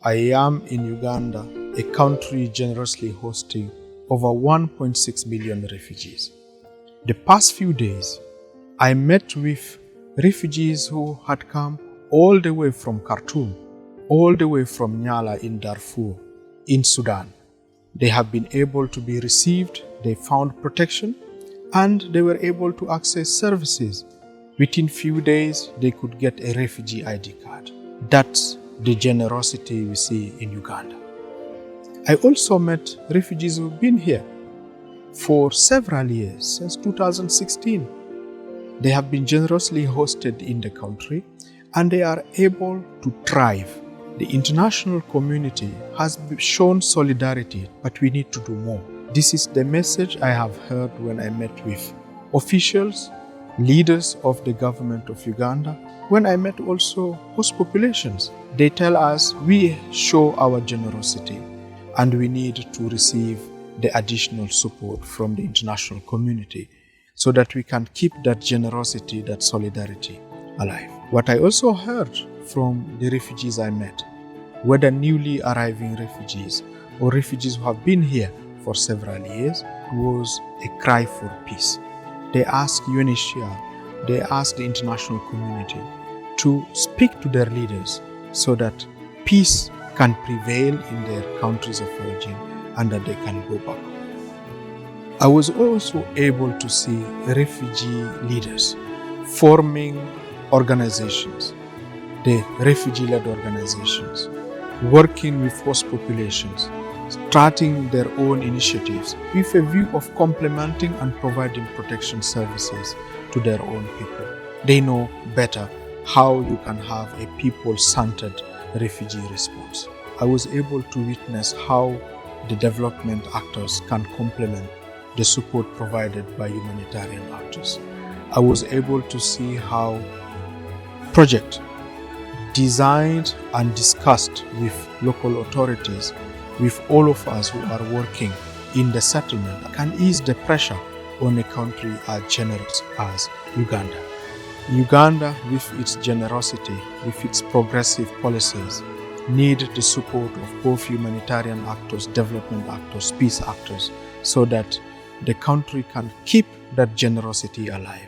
I am in Uganda, a country generously hosting over 1.6 million refugees. The past few days, I met with refugees who had come all the way from Khartoum, all the way from Nyala in Darfur, in Sudan. They have been able to be received, they found protection, and they were able to access services. Within few days, they could get a refugee ID card. That's the generosity we see in Uganda. I also met refugees who've been here for several years, since 2016. They have been generously hosted in the country and they are able to thrive. The international community has shown solidarity, but we need to do more. This is the message I have heard when I met with officials, leaders of the government of Uganda, when I met also host populations. They tell us we show our generosity and we need to receive the additional support from the international community so that we can keep that generosity, that solidarity alive. What I also heard from the refugees I met, whether newly arriving refugees or refugees who have been here for several years, was a cry for peace. They asked UNHCR, they asked the international community to speak to their leaders so that peace can prevail in their countries of origin and that they can go back. I was also able to see refugee leaders forming organizations, the refugee-led organizations, working with host populations, starting their own initiatives with a view of complementing and providing protection services to their own people. They know better how you can have a people-centered refugee response. I was able to witness how the development actors can complement the support provided by humanitarian actors. I was able to see how projects designed and discussed with local authorities, with all of us who are working in the settlement, can ease the pressure on a country as generous as Uganda. Uganda, with its generosity, with its progressive policies, need the support of both humanitarian actors, development actors, peace actors, so that the country can keep that generosity alive.